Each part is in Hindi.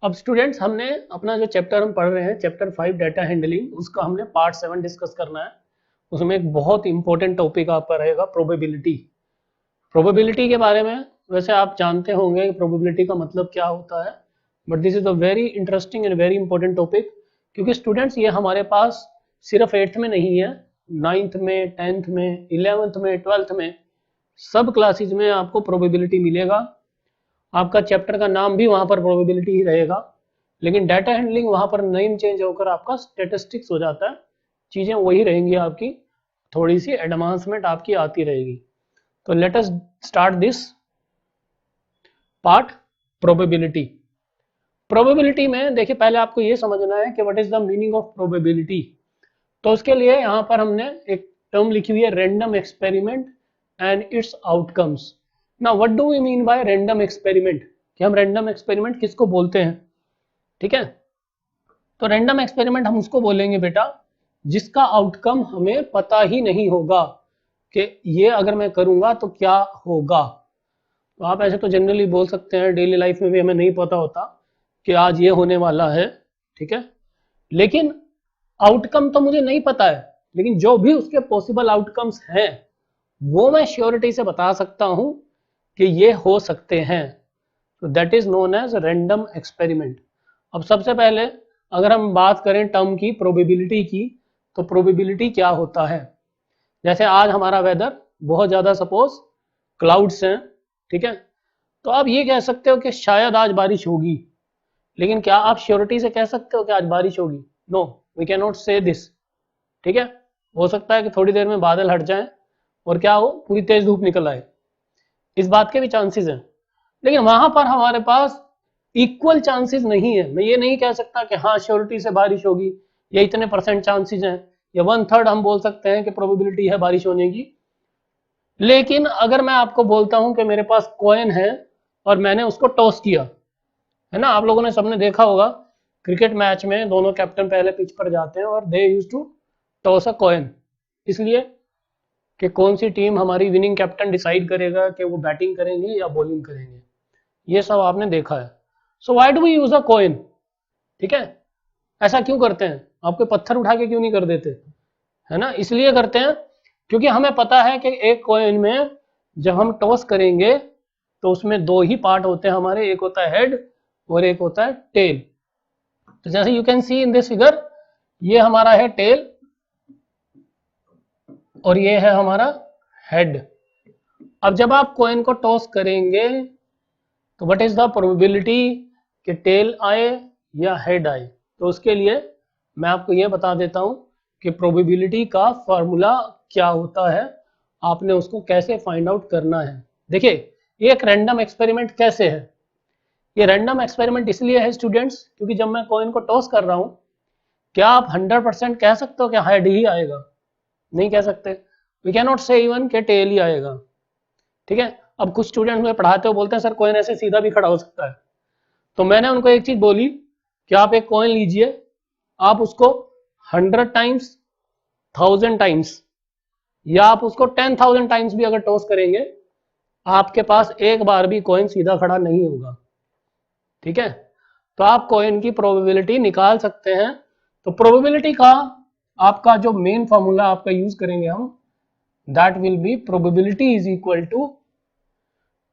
अब स्टूडेंट्स हमने अपना जो चैप्टर हम पढ़ रहे हैं चैप्टर 5 डाटा हैंडलिंग, उसका हमने पार्ट 7 डिस्कस करना है। उसमें एक बहुत इंपॉर्टेंट टॉपिक आपका रहेगा प्रोबेबिलिटी। प्रोबेबिलिटी के बारे में वैसे आप जानते होंगे कि प्रोबेबिलिटी का मतलब क्या होता है, but this is a very interesting and very important topic, क्योंकि स्टूडेंट्स ये हमारे पास सिर्फ 8th में नहीं है, 9th में, 10th में, 11th में, 12th में, सब क्लासेज में आपको प्रोबेबिलिटी मिलेगा। आपका चैप्टर का नाम भी वहां पर प्रोबेबिलिटी ही रहेगा, लेकिन डाटा हैंडलिंग वहां पर नेम चेंज होकर आपका स्टैटिस्टिक्स हो जाता है। चीजें वही रहेंगी आपकी, थोड़ी सी एडवांसमेंट आपकी आती रहेगी। तो let us start this part probability. Probability में देखिए पहले आपको ये समझना है कि what is the meaning of probability. तो उसके लिए यहाँ पर हमने एक टर्म लिखी हुई है, random experiment and its outcomes. Now what do we mean by random experiment, कि हम रैंडम एक्सपेरिमेंट किसको बोलते हैं। ठीक है, तो रैंडम एक्सपेरिमेंट हम उसको बोलेंगे बेटा जिसका आउटकम हमें पता ही नहीं होगा कि ये अगर मैं करूंगा तो क्या होगा। तो आप ऐसे तो जनरली बोल सकते हैं, डेली लाइफ में भी हमें नहीं पता होता कि आज ये होने वाला है, ठीक है, लेकिन आउटकम तो मुझे नहीं पता है, लेकिन जो भी उसके पॉसिबल आउटकम्स हैं वो मैं श्योरिटी से बता सकता हूं कि ये हो सकते हैं। तो that is known as random experiment. अब सबसे पहले अगर हम बात करें टर्म की, प्रोबेबिलिटी की, तो प्रोबेबिलिटी क्या होता है। जैसे आज हमारा वेदर बहुत ज़्यादा सपोज क्लाउड्स हैं, ठीक है, तो आप ये कह सकते हो कि शायद आज बारिश होगी, लेकिन क्या आप श्योरिटी से कह सकते हो कि आज बारिश होगी? नो, वी कैन नॉट से दिस। ठीक है, हो सकता है कि थोड़ी देर में बादल हट जाएं और क्या हो, पूरी तेज धूप निकल आए, इस बात के भी चांसेस हैं, लेकिन वहां पर हमारे पास इक्वल चांसेस नहीं है। मैं ये नहीं कह सकता कि हाँ श्योरिटी से बारिश होगी, ये इतने परसेंट चांसेस हैं, या 1/3 हम बोल सकते हैं कि प्रोबेबिलिटी है बारिश होने की। लेकिन अगर मैं आपको बोलता हूं कि मेरे पास कॉइन है और मैंने उसको टॉस किया, है ना, आप लोगों ने सबने देखा होगा क्रिकेट मैच में दोनों कैप्टन पहले पिच पर जाते हैं और they use to toss a coin, इसलिए कि कौन सी टीम हमारी विनिंग कैप्टन डिसाइड करेगा कि वो बैटिंग करेंगे या बॉलिंग करेंगे। ये सब आपने देखा है। So why do we use a coin? ठीक है, ऐसा क्यों करते हैं? आपके पत्थर उठा के क्यों नहीं कर देते, है ना? इसलिए करते हैं क्योंकि हमें पता है कि एक कॉइन में जब हम टॉस करेंगे तो उसमें दो ही पार्ट होते हैं हमारे, एक होता है हेड और एक होता है टेल। तो जैसे you can see in this figure, ये हमारा है टेल और ये है हमारा हेड। अब जब आप कॉइन को टॉस करेंगे तो व्हाट इज द प्रोबेबिलिटी कि टेल आए या हेड आए। तो उसके लिए मैं आपको ये बता देता हूं कि प्रोबेबिलिटी का फॉर्मूला क्या होता है, आपने उसको कैसे फाइंड आउट करना है। देखिए ये एक रैंडम एक्सपेरिमेंट कैसे है। ये रैंडम एक्सपेरिमेंट इसलिए है स्टूडेंट्स क्योंकि जब मैं कॉइन को टॉस कर रहा हूं, क्या आप 100% कह सकते हो कि हेड ही आएगा? नहीं कह सकते। वी कैन नॉट से इवन कि टेल ही आएगा। ठीक है, अब कुछ स्टूडेंट मुझे पढ़ाते हो बोलते हैं सर कॉइन ऐसे सीधा भी खड़ा हो सकता है। तो मैंने उनको एक चीज बोली कि आप एक कॉइन लीजिए, आप उसको 100 टाइम्स, 1000 टाइम्स, या आप उसको 10,000 टाइम्स भी अगर टॉस करेंगे, आपके पास एक बार भी कॉइन सीधा खड़ा नहीं होगा। ठीक है, तो आप कॉइन की प्रोबेबिलिटी निकाल सकते हैं। तो प्रोबेबिलिटी का आपका जो मेन फॉर्मूला आपका यूज करेंगे हम, that will be probability is equal to,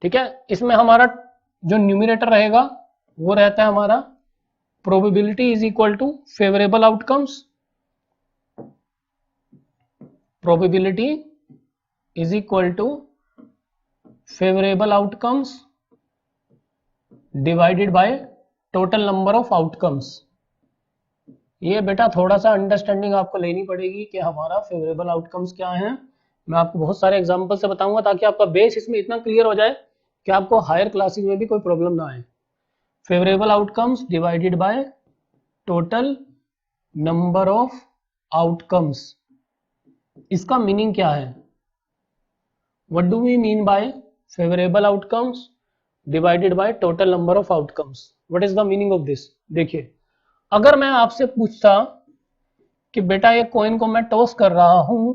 ठीक है, इसमें हमारा जो न्यूमरेटर रहेगा वो रहता है हमारा probability is equal to favourable outcomes, probability is equal to favourable outcomes divided by total number of outcomes. ये बेटा थोड़ा सा अंडरस्टैंडिंग आपको लेनी पड़ेगी कि हमारा फेवरेबल आउटकम्स क्या हैं। मैं आपको बहुत सारे एग्जांपल से बताऊंगा ताकि आपका बेस इसमें इतना क्लियर हो जाए कि आपको हायर क्लासेस में भी कोई प्रॉब्लम ना आए। Favourable outcomes divided by total number of outcomes, इसका मीनिंग क्या है? What do we mean by favourable outcomes divided by total number of outcomes? What is the meaning of this? देखिए अगर मैं आपसे पूछता कि बेटा ये कॉइन को मैं टॉस कर रहा हूं,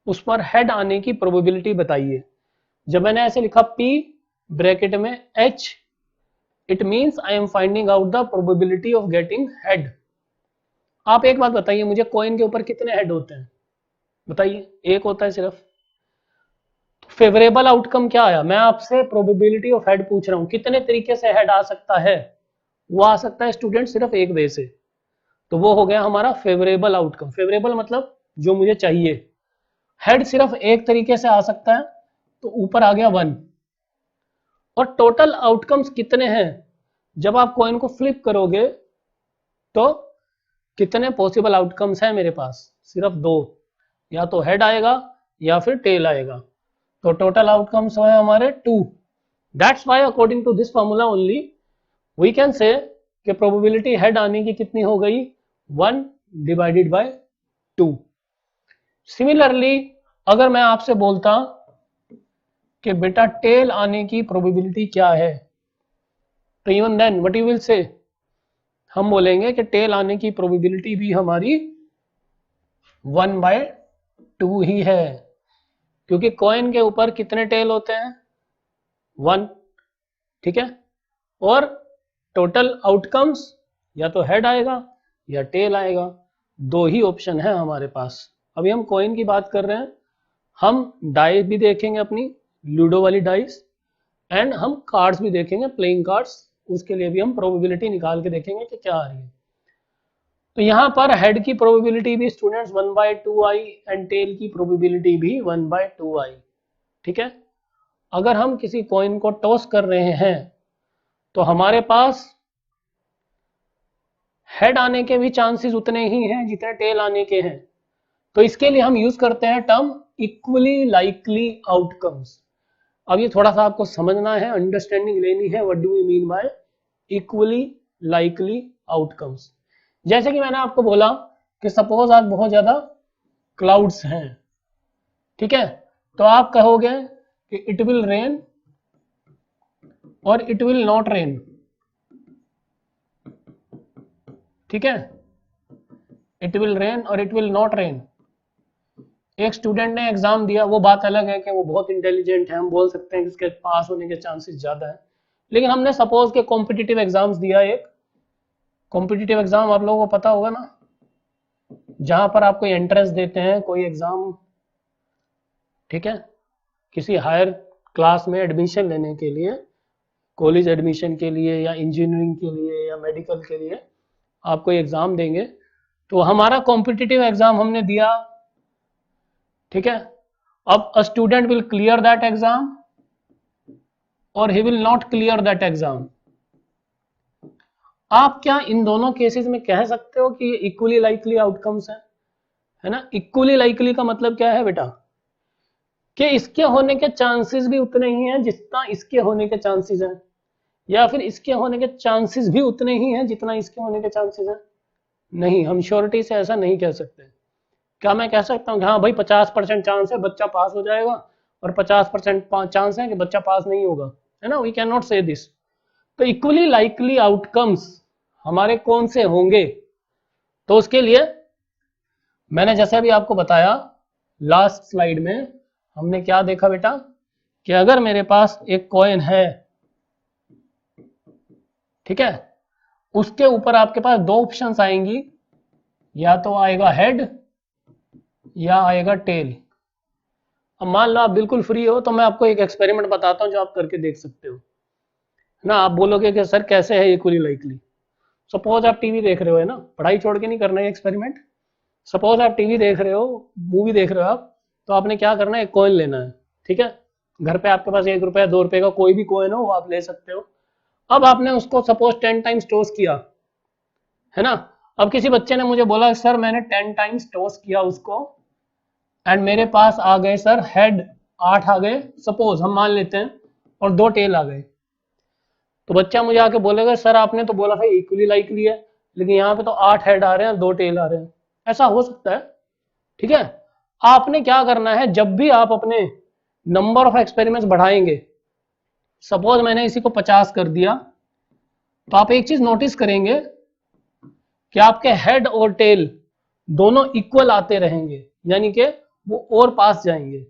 उस पर हेड आने की प्रोबेबिलिटी बताइए। जब मैंने ऐसे लिखा P ब्रैकेट में H it means I am finding out the probability of getting head. आप एक बात बताइए मुझे, कॉइन के ऊपर कितने हेड होते हैं बताइए? एक होता है सिर्फ। फेवरेबल आउटकम क्या आया? मैं आपसे प्रोबेबिलिटी ऑफ हेड पूछ रहा हूं, कितने तरीके से हेड आ सकता है? वो आ सकता है स्टूडेंट सिर्फ एक वे से, तो वो हो गया हमारा फेवरेबल आउटकम। फेवरेबल मतलब जो मुझे चाहिए। हेड सिर्फ एक तरीके से आ सकता है, तो ऊपर आ गया 1। और टोटल आउटकम्स कितने हैं? जब आप कॉइन को फ्लिप करोगे तो कितने पॉसिबल आउटकम्स हैं मेरे पास? सिर्फ 2, या तो हेड आएगा या फिर टेल आएगा। तो टोटल आउटकम्स हैं हमारे 2। That's why according to this formula only we can say कि प्रोबेबिलिटी हेड आने की कितनी हो गई? 1 डिवाइडेड बाय 2। सिमिलरली अगर मैं आपसे बोलता कि बेटा टेल आने की प्रोबेबिलिटी क्या है, तो even then what you will say, हम बोलेंगे कि टेल आने की प्रोबेबिलिटी भी हमारी 1/2 ही है, क्योंकि कॉइन के ऊपर कितने टेल होते हैं? 1, ठीक है। और टोटल आउटकम्स या तो हेड आएगा या टेल आएगा, 2 ही ऑप्शन है हमारे पास। अभी हम कॉइन की बात कर रहे हैं, हम डाइस भी देखेंगे अपनी लूडो वाली डाइस, एंड हम कार्ड्स भी देखेंगे, प्लेइंग कार्ड्स, उसके लिए भी हम प्रोबेबिलिटी निकाल के देखेंगे कि क्या आ रही है। तो यहाँ पर हेड की प्रोबेबिलिटी भी स्टूडेंट्स 1/2 आई एंड टेल की प्रोबेबिलिटी भी 1/2 आई, ठीक है। अगर हम किसी कॉइन को टॉस कर रहे हैं तो हमारे पास हेड आने के भी चांसेस उतने ही हैं जितने टेल आने के हैं। तो इसके लिए हम यूज करते हैं टर्म इक्वली लाइकली आउटकम्स। अब ये थोड़ा सा आपको समझना है, अंडरस्टैंडिंग लेनी है, what do we mean by equally likely outcomes. जैसे कि मैंने आपको बोला कि सपोज आज बहुत ज्यादा क्लाउड्स हैं, ठीक है, तो आप कहोगे कि इट विल रेन और इट विल नॉट रेन, ठीक है, इट विल रेन और इट विल नॉट रेन। एक स्टूडेंट ने एग्जाम दिया, वो बात अलग है कि वो बहुत इंटेलिजेंट है, हम बोल सकते हैं कि उसके पास होने के चांसेस ज्यादा है, लेकिन हमने सपोज के कॉम्पिटिटिव एग्जाम्स दिया। एक कॉम्पिटिटिव एग्जाम आप लोगों को पता होगा ना, जहां पर आप कोई एंट्रेंस देते हैं, कोई एग्जाम, ठीक है, किसी हायर क्लास में एडमिशन लेने के लिए, कॉलेज एडमिशन के लिए या इंजीनियरिंग के लिए या मेडिकल के लिए आप कोई एग्जाम देंगे। तो हमारा कॉम्पिटिटिव एग्जाम हमने दिया, ठीक है। अब a student will clear that exam और he will not clear that exam. आप क्या इन दोनों केसेस में कह सकते हो कि ये इक्वली लाइकली आउटकम्स है ना? इक्वली लाइकली का मतलब क्या है बेटा? कि इसके होने के चांसेस भी उतने ही हैं जितना इसके होने के चांसेस हैं, या फिर इसके होने के चांसेस भी उतने ही हैं जितना इसके होने के चांसेस हैं? नहीं, हम श्योरिटी से ऐसा नहीं कह सकते। क्या मैं कह सकता हूँ कि हाँ भाई 50% चांस है बच्चा पास हो जाएगा और 50% चांस है कि बच्चा पास नहीं होगा, है ना? वी कैन नॉट से दिस। तो इक्वली लाइकली आउटकम्स हमारे कौन से होंगे? तो उसके लिए मैंने जैसे अभी आपको बताया लास्ट स्लाइड में, हमने क्या देखा बेटा कि अगर मेरे पास एक कॉइन है, ठीक है, उसके ऊपर आपके पास 2 ऑप्शंस आएंगी, या तो आएगा हेड या आएगा टेल। अब मान लो आप बिल्कुल फ्री हो तो मैं आपको एक एक्सपेरिमेंट बताता हूं जो आप करके देख सकते हो ना। आप बोलोगे कि सर कैसे है इक्वली लाइकली? सपोज आप टीवी देख रहे हो, है ना, पढ़ाई छोड़ के नहीं करना है एक्सपेरिमेंट। सपोज आप टीवी देख रहे हो, मूवी देख रहे हो आप, तो आपने क्या करना है, एक कॉइन लेना है, ठीक है। घर पे आपके पास 1 रुपया 2 रुपए का कोई भी कॉइन हो वो आप ले सकते हो। अब आपने उसको सपोज 10 टाइम्स टॉस किया, है ना। अब किसी बच्चे ने मुझे बोला सर मैंने 10 टाइम्स टॉस किया उसको एंड मेरे पास आ गए सर हेड 8 आ गए, सपोज हम मान लेते हैं, और 2 टेल आ गए। तो बच्चा मुझे आके बोलेगा सर आपने तो बोला था इक्वली लाइकली है, लेकिन यहाँ पे तो 8 हेड आ रहे हैं 2 टेल आ रहे हैं। ऐसा हो सकता है, ठीक है। आपने क्या करना है, जब भी आप अपने नंबर ऑफ एक्सपेरिमेंट्स बढ़ाएंगे, सपोज मैंने इसी को 50 कर दिया, तो आप एक चीज नोटिस करेंगे कि आपके हेड और टेल दोनों इक्वल आते रहेंगे, यानी कि वो और पास जाएंगे,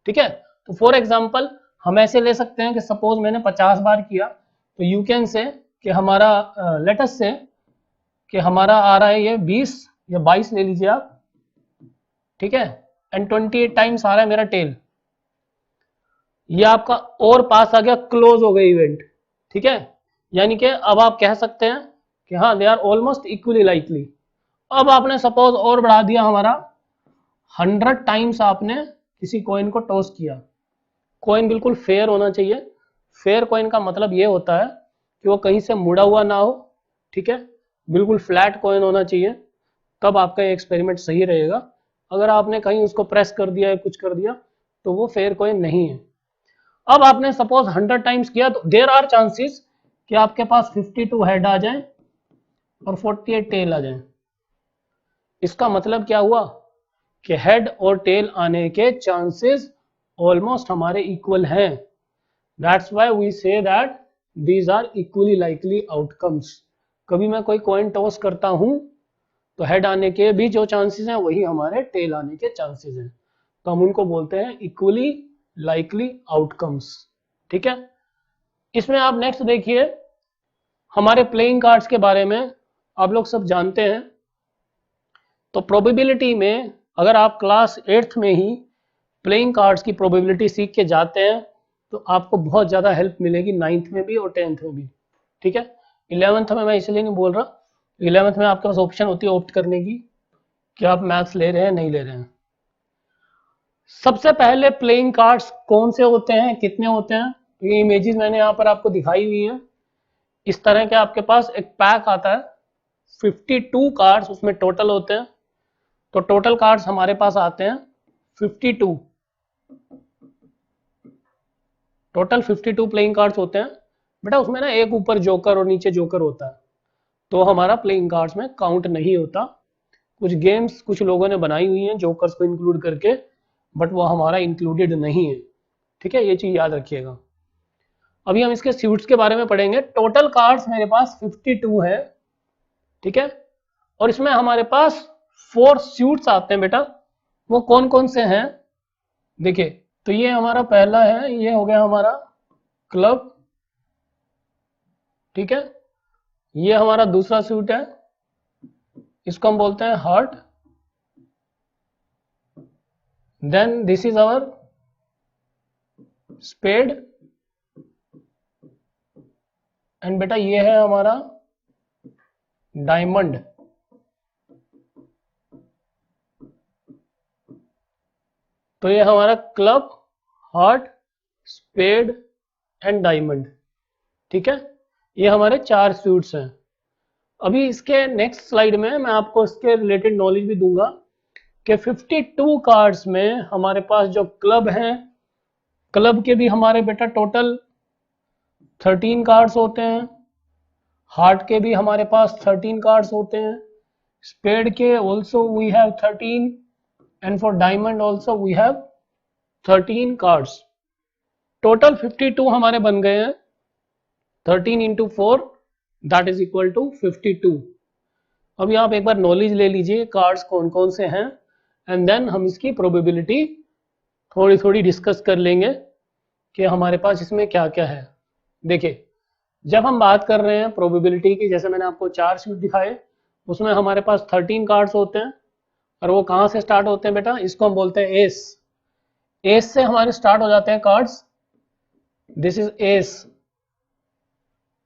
ठीक है। तो फॉर एग्जांपल हम ऐसे ले सकते हैं कि सपोज मैंने 50 बार किया, तो यू कैन से कि हमारा लेटस से कि हमारा आ रहा है ये 20 या 22 ले लीजिए आप, ठीक है, एंड 28 टाइम्स आ रहा है मेरा टेल, ये आपका और पास आ गया, क्लोज हो गया इवेंट, ठीक है। यानी कि अब आप कह सकते हैं कि हाँ they are almost equally likely. अब आपने सपोज और बढ़ा दिया, हमारा 100 टाइम्स आपने किसी कॉइन को टॉस किया। कॉइन बिल्कुल फेयर होना चाहिए। फेयर कॉइन का मतलब ये होता है कि वो कहीं से मुड़ा हुआ ना हो, ठीक है, बिल्कुल फ्लैट कॉइन होना चाहिए, तब आपका ये एक्सपेरिमेंट सही रहेगा। अगर आपने कहीं उसको प्रेस कर दिया या कुछ कर दिया तो वो फेयर कॉइन नहीं है। अब आपने सपोज 100 टाइम्स किया तो देयर आर चांसेस कि आपके पास 52 हेड आ जाए और 48 टेल आ जाए। इसका मतलब क्या हुआ कि हेड और टेल आने के चांसेस ऑलमोस्ट हमारे इक्वल हैं। That's why we say that these are equally likely outcomes. कभी मैं कोई कॉइन टॉस करता हूं तो हेड आने के भी जो चांसेस हैं वही हमारे टेल आने के चांसेस हैं, तो हम उनको बोलते हैं इक्वली लाइकली आउटकम्स, ठीक है। इसमें आप नेक्स्ट देखिए, हमारे प्लेइंग कार्ड्स के बारे में आप लोग सब जानते हैं। तो प्रोबेबिलिटी में अगर आप क्लास 8th में ही प्लेइंग कार्ड्स की प्रोबेबिलिटी सीख के जाते हैं तो आपको बहुत ज़्यादा हेल्प मिलेगी 9th में भी और 10th में भी, ठीक है। 11th में मैं इसलिए नहीं बोल रहा, 11th में आपके पास ऑप्शन होती है ऑप्ट करने की कि आप मैथ्स ले रहे हैं नहीं ले रहे हैं। सबसे पहले प्लेइंग कार्ड्स कौन से होते हैं, कितने होते हैं, तो ये इमेजेस मैंने यहाँ पर आपको दिखाई हुई है। इस तरह के आपके पास एक पैक आता है, 52 कार्ड्स उसमें टोटल होते हैं। तो टोटल कार्ड्स हमारे पास आते हैं 52, टोटल 52 प्लेइंग कार्ड्स होते हैं। बेटा उसमें ना एक ऊपर जोकर और नीचे जोकर होता है, तो हमारा प्लेइंग कार्ड्स में काउंट नहीं होता। कुछ गेम्स कुछ लोगों ने बनाई हुई हैं जोकर्स को इंक्लूड करके, बट वो हमारा इंक्लूडेड नहीं है, ठीक है, ये चीज याद रखिएगा। अभी हम इसके सूट्स के बारे में पढ़ेंगे। टोटल कार्ड्स मेरे पास 52 है, ठीक है, और इसमें हमारे पास 4 सूट्स आते हैं बेटा। वो कौन कौन से हैं देखिए, तो ये हमारा पहला है, ये हो गया हमारा क्लब, ठीक है। ये हमारा दूसरा सूट है, इसको हम बोलते हैं heart. Then this is our spade, and बेटा ये है हमारा डायमंड। तो ये हमारा club, heart, spade and diamond, ठीक है, ये हमारे 4 सूट्स हैं। अभी इसके नेक्स्ट स्लाइड में मैं आपको इसके रिलेटेड नॉलेज भी दूंगा कि 52 कार्ड्स में हमारे पास जो क्लब हैं, क्लब के भी हमारे बेटा टोटल 13 कार्ड्स होते हैं, हार्ट के भी हमारे पास 13 कार्ड्स होते हैं, स्पेड के also we have 13, and for diamond also we have 13 cards. Total 52 हमारे बन गए हैं। 13 into 4 that is equal to 52। अभी आप एक बार नॉलेज ले लीजिए कार्ड्स कौन कौन से हैं, एंड देन हम इसकी प्रोबेबिलिटी थोड़ी थोड़ी डिस्कस कर लेंगे कि हमारे पास इसमें क्या क्या है। देखिए जब हम बात कर रहे हैं प्रोबेबिलिटी की, जैसे मैंने आपको 4 सूट दिखाए, उसमें हमारे पास 13 कार्ड्स होते हैं, और वो कहाँ से स्टार्ट होते हैं बेटा, इसको हम बोलते हैं एस। एस से हमारे स्टार्ट हो जाते हैं कार्ड्स, दिस इज एस,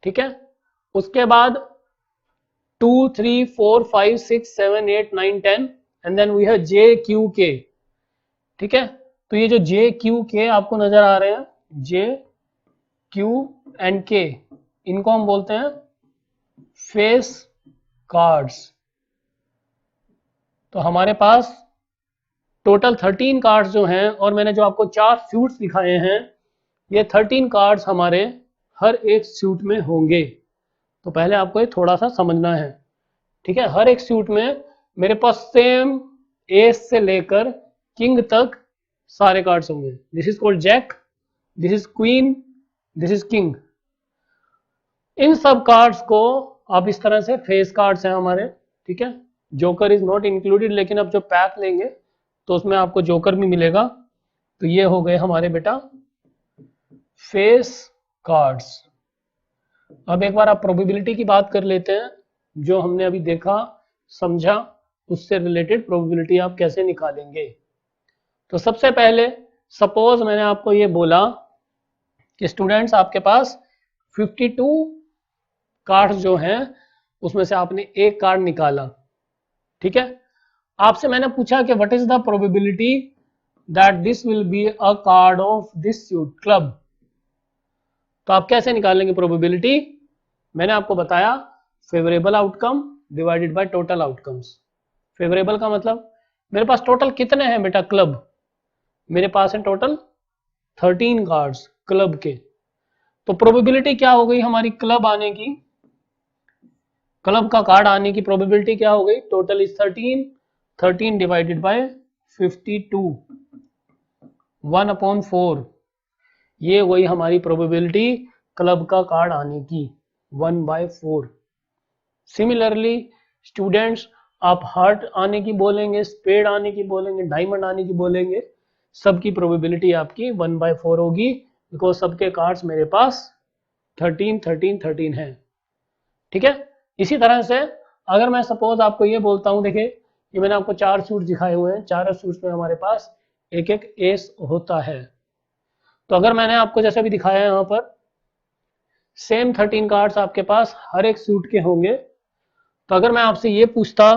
ठीक है। उसके बाद 2 3 4 5 6 7 8 9 10, and then we have J Q K, ठीक है। तो ये जो जे क्यू के आपको नजर आ रहे हैं, जे क्यू एंड के, इनको हम बोलते हैं फेस कार्ड्स। तो हमारे पास टोटल 13 कार्ड्स जो हैं, और मैंने जो आपको 4 सूट्स दिखाए हैं, ये 13 कार्ड्स हमारे हर एक सूट में होंगे। तो पहले आपको ये थोड़ा सा समझना है, ठीक है। हर एक सूट में मेरे पास सेम एस से लेकर किंग तक सारे कार्ड्स होंगे। This is called jack, this is queen, this is king. इन सब कार्ड्स को आप इस तरह से फेस कार्ड्स हैं हमारे, ठीक है। जोकर इज नॉट इंक्लूडेड, लेकिन अब जो पैक लेंगे तो उसमें आपको जोकर भी मिलेगा। तो ये हो गए हमारे बेटा फेस कार्ड्स। अब एक बार आप प्रोबेबिलिटी की बात कर लेते हैं, जो हमने अभी देखा समझा, उससे रिलेटेड प्रोबेबिलिटी आप कैसे निकालेंगे। तो सबसे पहले सपोज मैंने आपको ये बोला कि स्टूडेंट्स आपके पास 52 कार्ड्स जो हैं उसमें से आपने एक कार्ड निकाला, ठीक है। आपसे मैंने पूछा कि what is the probability that this will be a card of this suit club. तो आप कैसे निकालेंगे प्रोबेबिलिटी? मैंने आपको बताया favourable outcome divided by total outcomes. Favourable का मतलब मेरे पास टोटल कितने हैं बेटा क्लब, मेरे पास है टोटल 13 कार्ड्स क्लब के। तो प्रोबेबिलिटी क्या हो गई हमारी क्लब आने की, क्लब का कार्ड आने की प्रोबेबिलिटी क्या हो गई? टोटल इज 13, 13 डिवाइडेड बाय 52, 1/4, ये वही हमारी प्रोबेबिलिटी क्लब का कार्ड आने की 1/4। सिमिलरली स्टूडेंट्स आप हार्ट आने की बोलेंगे, स्पेड आने की बोलेंगे, डायमंड आने की बोलेंगे, सबकी प्रोबेबिलिटी आपकी 1/4 होगी, बिकॉज सबके कार्ड्स मेरे पास 13, 13, 13 है, ठीक है। इसी तरह से अगर मैं सपोज आपको ये बोलता हूँ, देखिए ये मैंने आपको 4 सूट दिखाए हुए हैं, चारों सूट्स में हमारे पास एक एक एस होता है। तो अगर मैंने आपको जैसे भी दिखाया है यहाँ पर सेम 13 कार्ड्स आपके पास हर एक सूट के होंगे, तो अगर मैं आपसे ये पूछता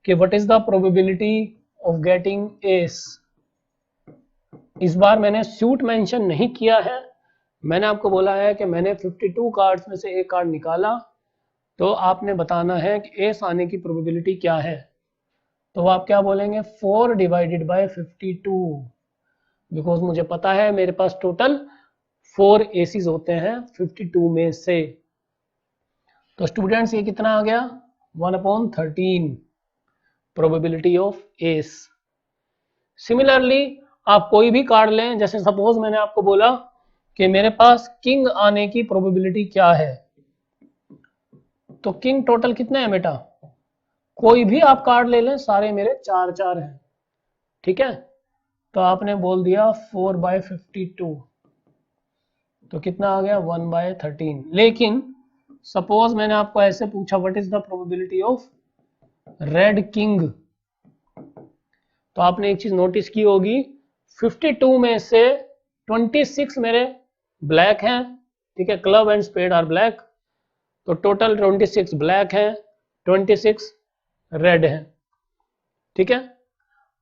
कि what is the probability of getting S, इस बार मैंने सूट मेंशन नहीं किया है, मैंने आपको बोला है कि मैंने 52 कार्ड्स में से एक कार्ड निकाला, तो आपने बताना है कि एस आने की प्रोबेबिलिटी क्या है। तो आप क्या बोलेंगे? 4 डिवाइडेड बाय 52, बिकॉज मुझे पता है मेरे पास टोटल 4 एसीज होते हैं 52 में से। तो स्टूडेंट्स ये कितना आ गया? 1/13 प्रोबेबिलिटी ऑफ एस। सिमिलरली आप कोई भी कार्ड लें, जैसे सपोज मैंने आपको बोला कि मेरे पास किंग आने की प्रोबेबिलिटी क्या है, तो किंग टोटल कितने हैं बेटा? कोई भी आप कार्ड ले लें, सारे मेरे 4 हैं, ठीक है। तो आपने बोल दिया 4/52, तो कितना आ गया? 1/13। लेकिन सपोज मैंने आपको ऐसे पूछा what is the probability of red king, तो आपने एक चीज नोटिस की होगी 52 में से 26 मेरे ब्लैक हैं, ठीक है, club and spade are black, तो टोटल 26 ब्लैक हैं, 26 रेड हैं, ठीक है।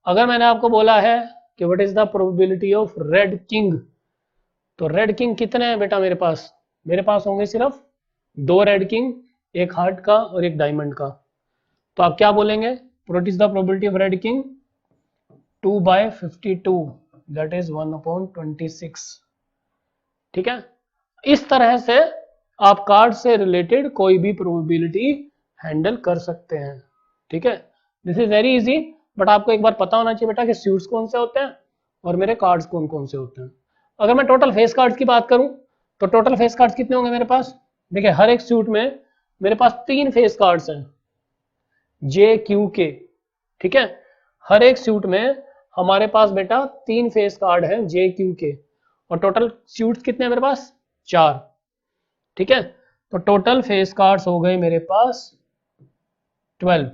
अगर मैंने आपको बोला है कि what is the probability of red king, तो रेड किंग कितने हैं बेटा मेरे पास? मेरे पास होंगे सिर्फ 2 रेड किंग, एक हार्ट का और एक डायमंड का। तो आप क्या बोलेंगे? What is the probability of red king? 2/52, that is 1/26, ठीक है। इस तरह से आप कार्ड से रिलेटेड कोई भी प्रोबेबिलिटी हैंडल कर सकते हैं, ठीक है। This is very easy, but आपको एक बार पता होना चाहिए बेटा कि सूट्स कौन से होते हैं और मेरे कार्ड्स कौन कौन से होते हैं। अगर मैं टोटल फेस कार्ड्स की बात करूं, तो टोटल फेस कार्ड्स कितने होंगे मेरे पास? देखिए हर एक सूट में मेरे पास 3 फेस कार्ड्स हैं, जे क्यू के, ठीक है। हर एक सूट में हमारे पास बेटा 3 फेस कार्ड हैं जे क्यू के, और टोटल सूट्स कितने हैं मेरे पास? 4, ठीक है। तो टोटल फेस कार्ड्स हो गए मेरे पास 12।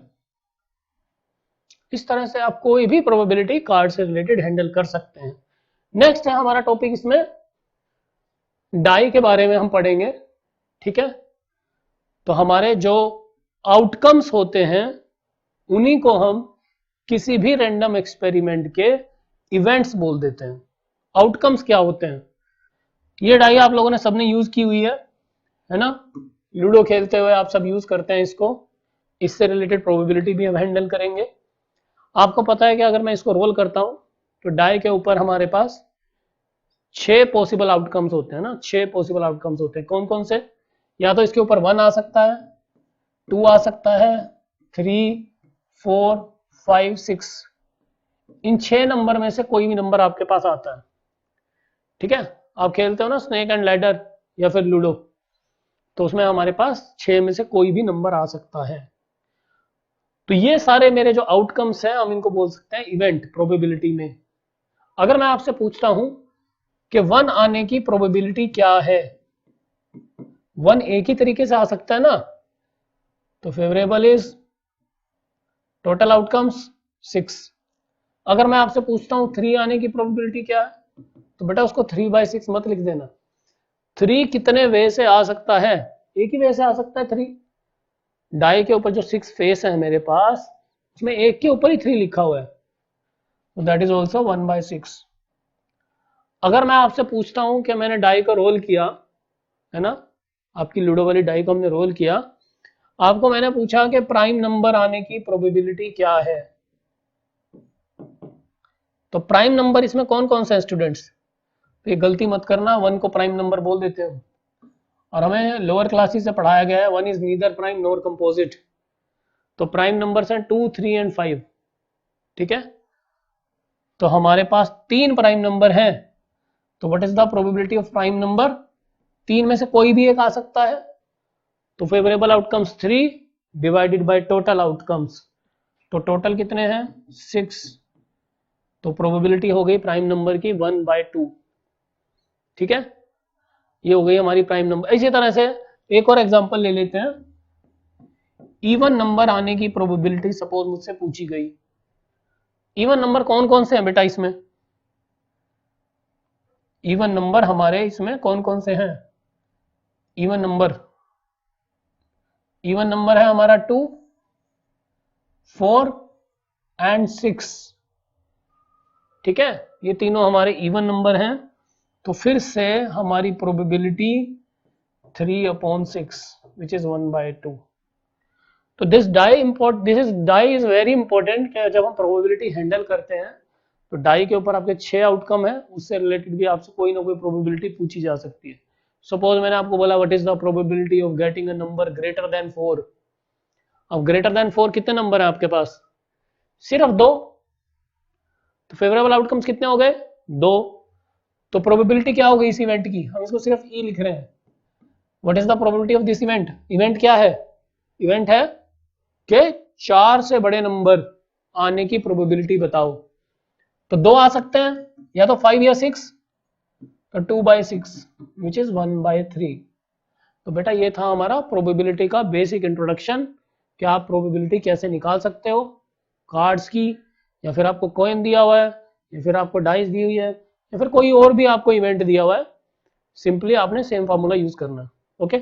इस तरह से आप कोई भी प्रोबेबिलिटी कार्ड से रिलेटेड हैंडल कर सकते हैं। नेक्स्ट है हमारा टॉपिक, इसमें डाई के बारे में हम पढ़ेंगे, ठीक है। तो हमारे जो आउटकम्स होते हैं उन्हीं को हम किसी भी रैंडम एक्सपेरिमेंट के इवेंट्स बोल देते हैं। आउटकम्स क्या होते हैं? ये डाई आप लोगों ने सबने यूज की हुई है ना, लूडो खेलते हुए आप सब यूज करते हैं इसको, इससे रिलेटेड प्रोबेबिलिटी भी हम हैंडल करेंगे। आपको पता है कि अगर मैं इसको रोल करता हूं तो डाई के ऊपर हमारे पास 6 पॉसिबल आउटकम्स होते हैं ना, 6 पॉसिबल आउटकम्स होते हैं। कौन कौन से? या तो इसके ऊपर 1 आ सकता है, 2 आ सकता है, 3, 4, 5, 6, इन 6 नंबर में से कोई भी नंबर आपके पास आता है, ठीक है। आप खेलते हो ना स्नेक एंड लैडर या फिर लूडो, तो उसमें हमारे पास 6 में से कोई भी नंबर आ सकता है। तो ये सारे मेरे जो आउटकम्स हैं हम इनको बोल सकते हैं इवेंट प्रोबेबिलिटी में। अगर मैं आपसे पूछता हूं कि 1 आने की प्रोबेबिलिटी क्या है, 1 एक ही तरीके से आ सकता है ना, तो फेवरेबल इज टोटल आउटकम्स 6। अगर मैं आपसे पूछता हूं 3 आने की प्रोबेबिलिटी क्या है, तो बेटा उसको 3/6 मत लिख देना। 3 कितने वे से आ सकता है, एक ही वे से आ सकता है 3। डाई के ऊपर जो 6 फेस है मेरे पास, उसमें एक के ऊपर ही 3 लिखा हुआ है, तो दैट इज ऑल्सो 1/6। अगर मैं आपसे पूछता हूं कि मैंने डाई को रोल किया है ना, आपकी लूडो वाली डाई को हमने रोल किया, आपको मैंने पूछा कि प्राइम नंबर आने की प्रोबेबिलिटी क्या है, तो प्राइम नंबर इसमें कौन कौन से हैं स्टूडेंट्स, तो ये गलती मत करना, 1 को प्राइम नंबर बोल देते हो, और हमें लोअर क्लासेस से पढ़ाया गया है 1 is neither prime nor composite, तो प्राइम नंबर्स हैं 2, 3 एंड 5। ठीक है, तो हमारे पास 3 प्राइम नंबर हैं, तो what is the probability of prime number, 3 में से कोई भी एक आ सकता है, तो favourable outcomes 3 divided by total outcomes, तो टोटल कितने हैं 6, तो प्रोबेबिलिटी हो गई प्राइम नंबर की 1/2। ठीक है, ये हो गई हमारी प्राइम नंबर। इसी तरह से एक और एग्जांपल ले लेते हैं, इवन नंबर आने की प्रोबेबिलिटी सपोज मुझसे पूछी गई। इवन नंबर कौन कौन से हैं बेटा इसमें, इवन नंबर हमारे इसमें कौन कौन से हैं, इवन नंबर है हमारा 2, 4 एंड 6। ठीक है, ये तीनों हमारे इवन नंबर हैं, तो फिर से हमारी प्रोबेबिलिटी 3/6 विच इज 1/2। तो this die is very important, जब हम प्रोबेबिलिटी हैंडल करते हैं तो डाई के ऊपर आपके 6 आउटकम है, उससे रिलेटेड भी आपसे कोई ना कोई प्रोबेबिलिटी पूछी जा सकती है। सपोज मैंने आपको बोला what is the probability of getting a number greater than 4। अब ग्रेटर देन 4 कितने नंबर है आपके पास, सिर्फ 2, तो फेवरेबल आउटकम्स कितने हो गए 2, तो प्रोबेबिलिटी क्या हो गई इस इवेंट की, हम इसको सिर्फ ई लिख रहे हैं। What is the probability of this event, event क्या है, इवेंट है कि 4 से बड़े नंबर आने की प्रोबेबिलिटी बताओ, तो 2 आ सकते हैं, या तो 5 या 6, तो 2/6 विच इज 1/3। तो बेटा ये था हमारा प्रोबेबिलिटी का बेसिक इंट्रोडक्शन, कि आप प्रोबेबिलिटी कैसे निकाल सकते हो कार्ड्स की, या फिर आपको कॉइन दिया हुआ है, या फिर आपको डाइस दी हुई है, या फिर कोई और भी आपको इवेंट दिया हुआ है, सिंपली आपने सेम फार्मूला यूज करना है। ओके।